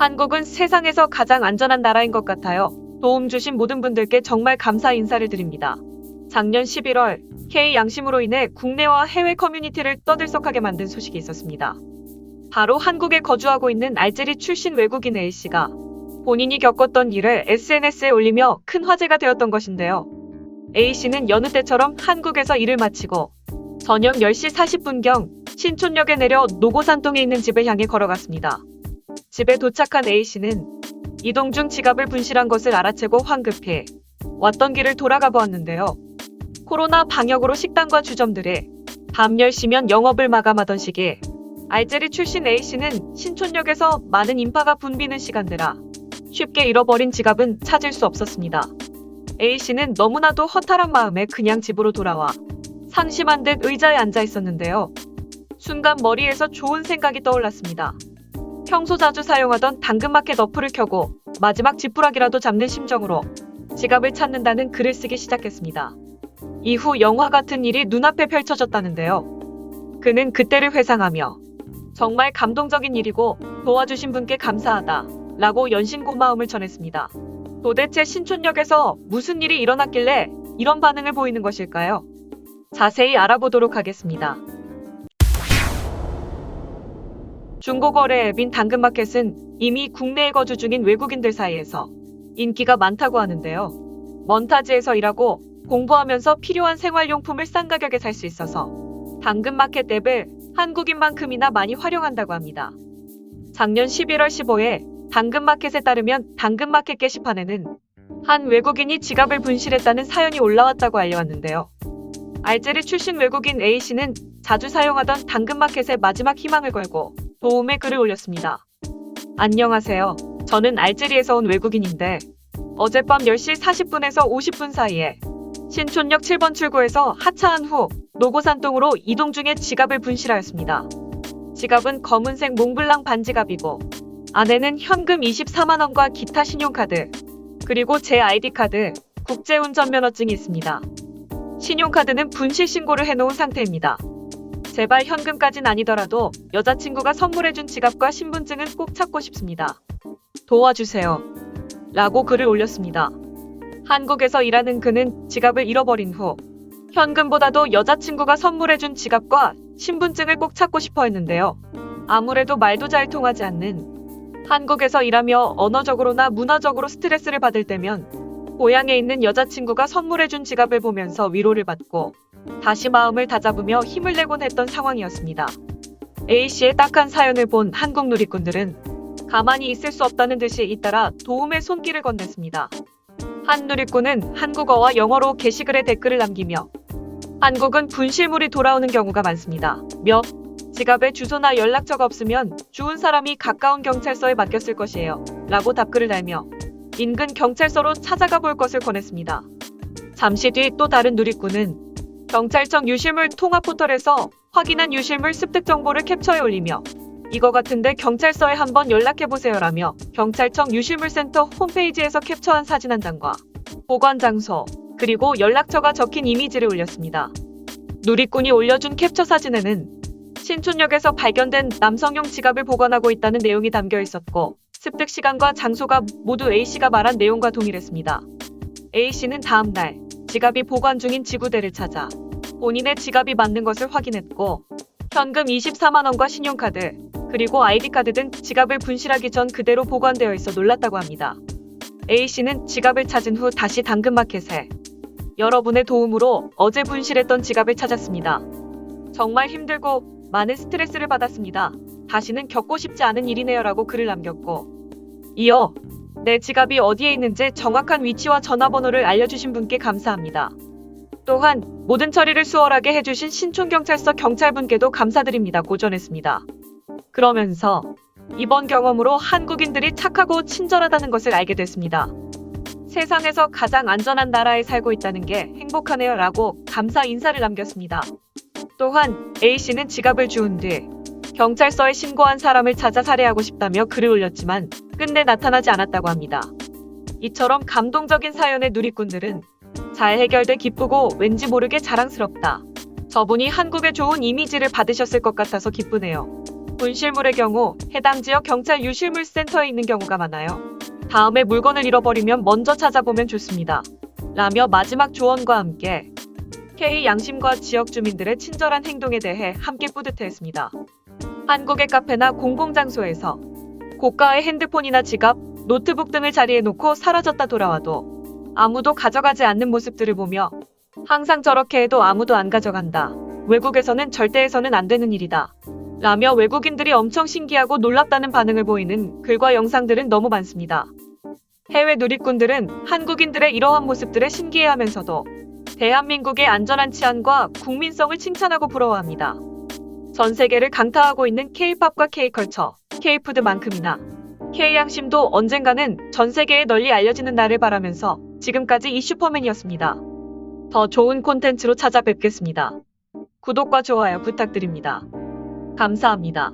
한국은 세상에서 가장 안전한 나라인 것 같아요. 도움 주신 모든 분들께 정말 감사 인사를 드립니다. 작년 11월 K 양심으로 인해 국내와 해외 커뮤니티를 떠들썩하게 만든 소식이 있었습니다. 바로 한국에 거주하고 있는 알제리 출신 외국인 A씨가 본인이 겪었던 일을 SNS에 올리며 큰 화제가 되었던 것인데요. A씨는 여느 때처럼 한국에서 일을 마치고 저녁 10시 40분경 신촌역에 내려 노고산동에 있는 집을 향해 걸어갔습니다. 집에 도착한 A씨는 이동 중 지갑을 분실한 것을 알아채고 황급히 왔던 길을 돌아가 보았는데요. 코로나 방역으로 식당과 주점들이 밤 10시면 영업을 마감하던 시기 알제리 출신 A씨는 신촌역에서 많은 인파가 붐비는 시간대라 쉽게 잃어버린 지갑은 찾을 수 없었습니다. A씨는 너무나도 허탈한 마음에 그냥 집으로 돌아와 상심한 듯 의자에 앉아 있었는데요. 순간 머리에서 좋은 생각이 떠올랐습니다. 평소 자주 사용하던 당근마켓 어플을 켜고 마지막 지푸라기라도 잡는 심정으로 지갑을 찾는다는 글을 쓰기 시작했습니다. 이후 영화 같은 일이 눈앞에 펼쳐졌다는데요. 그는 그때를 회상하며 정말 감동적인 일이고 도와주신 분께 감사하다 라고 연신 고마움을 전했습니다. 도대체 신촌역에서 무슨 일이 일어났길래 이런 반응을 보이는 것일까요? 자세히 알아보도록 하겠습니다. 중고거래 앱인 당근마켓은 이미 국내에 거주 중인 외국인들 사이에서 인기가 많다고 하는데요. 먼 타지에서 일하고 공부하면서 필요한 생활용품을 싼 가격에 살 수 있어서 당근마켓 앱을 한국인만큼이나 많이 활용한다고 합니다. 작년 11월 15일 당근마켓에 따르면 당근마켓 게시판에는 한 외국인이 지갑을 분실했다는 사연이 올라왔다고 알려왔는데요. 알제리 출신 외국인 A씨는 자주 사용하던 당근마켓의 마지막 희망을 걸고 도움의 글을 올렸습니다. 안녕하세요. 저는 알제리에서 온 외국인인데 어젯밤 10시 40분에서 50분 사이에 신촌역 7번 출구에서 하차한 후 노고산동으로 이동 중에 지갑을 분실하였습니다. 지갑은 검은색 몽블랑 반지갑이고 안에는 현금 24만원과 기타 신용카드, 그리고 제 아이디카드, 국제운전면허증이 있습니다. 신용카드는 분실 신고를 해놓은 상태입니다. 제발 현금까진 아니더라도 여자친구가 선물해준 지갑과 신분증은 꼭 찾고 싶습니다. 도와주세요. 라고 글을 올렸습니다. 한국에서 일하는 그는 지갑을 잃어버린 후 현금보다도 여자친구가 선물해준 지갑과 신분증을 꼭 찾고 싶어 했는데요. 아무래도 말도 잘 통하지 않는 한국에서 일하며 언어적으로나 문화적으로 스트레스를 받을 때면 고향에 있는 여자친구가 선물해준 지갑을 보면서 위로를 받고 다시 마음을 다잡으며 힘을 내곤 했던 상황이었습니다. A씨의 딱한 사연을 본 한국 누리꾼들은 가만히 있을 수 없다는 듯이 잇따라 도움의 손길을 건넸습니다. 한 누리꾼은 한국어와 영어로 게시글에 댓글을 남기며 한국은 분실물이 돌아오는 경우가 많습니다. 지갑에 주소나 연락처가 없으면 주운 사람이 가까운 경찰서에 맡겼을 것이에요. 라고 답글을 달며 인근 경찰서로 찾아가 볼 것을 권했습니다. 잠시 뒤 또 다른 누리꾼은 경찰청 유실물 통합 포털에서 확인한 유실물 습득 정보를 캡처해 올리며 이거 같은데 경찰서에 한번 연락해보세요라며 경찰청 유실물센터 홈페이지에서 캡처한 사진 한 장과 보관 장소, 그리고 연락처가 적힌 이미지를 올렸습니다. 누리꾼이 올려준 캡처 사진에는 신촌역에서 발견된 남성용 지갑을 보관하고 있다는 내용이 담겨 있었고 습득 시간과 장소가 모두 A씨가 말한 내용과 동일했습니다. A씨는 다음 날 지갑이 보관 중인 지구대를 찾아 본인의 지갑이 맞는 것을 확인했고 현금 24만원과 신용카드, 그리고 아이디카드 등 지갑을 분실하기 전 그대로 보관되어 있어 놀랐다고 합니다. A씨는 지갑을 찾은 후 다시 당근마켓에 여러분의 도움으로 어제 분실했던 지갑을 찾았습니다. 정말 힘들고 많은 스트레스를 받았습니다. 다시는 겪고 싶지 않은 일이네요 라고 글을 남겼고 이어 내 지갑이 어디에 있는지 정확한 위치와 전화번호를 알려주신 분께 감사합니다. 또한 모든 처리를 수월하게 해주신 신촌경찰서 경찰분께도 감사드립니다고 전했습니다. 그러면서 이번 경험으로 한국인들이 착하고 친절하다는 것을 알게 됐습니다. 세상에서 가장 안전한 나라에 살고 있다는 게 행복하네요 라고 감사 인사를 남겼습니다. 또한 A씨는 지갑을 주운 뒤 경찰서에 신고한 사람을 찾아 살해하고 싶다며 글을 올렸지만 끝내 나타나지 않았다고 합니다. 이처럼 감동적인 사연의 누리꾼들은 잘 해결돼 기쁘고 왠지 모르게 자랑스럽다. 저분이 한국에 좋은 이미지를 받으셨을 것 같아서 기쁘네요. 분실물의 경우 해당 지역 경찰 유실물센터에 있는 경우가 많아요. 다음에 물건을 잃어버리면 먼저 찾아보면 좋습니다. 라며 마지막 조언과 함께 K 양심과 지역 주민들의 친절한 행동에 대해 함께 뿌듯해했습니다. 한국의 카페나 공공장소에서 고가의 핸드폰이나 지갑, 노트북 등을 자리에 놓고 사라졌다 돌아와도 아무도 가져가지 않는 모습들을 보며 항상 저렇게 해도 아무도 안 가져간다. 외국에서는 절대 해서는 안 되는 일이다. 라며 외국인들이 엄청 신기하고 놀랍다는 반응을 보이는 글과 영상들은 너무 많습니다. 해외 누리꾼들은 한국인들의 이러한 모습들에 신기해하면서도 대한민국의 안전한 치안과 국민성을 칭찬하고 부러워합니다. 전 세계를 강타하고 있는 K-팝과 K-컬처, K-푸드만큼이나 K-양심도 언젠가는 전 세계에 널리 알려지는 날을 바라면서 지금까지 이 슈퍼맨이었습니다. 더 좋은 콘텐츠로 찾아뵙겠습니다. 구독과 좋아요 부탁드립니다. 감사합니다.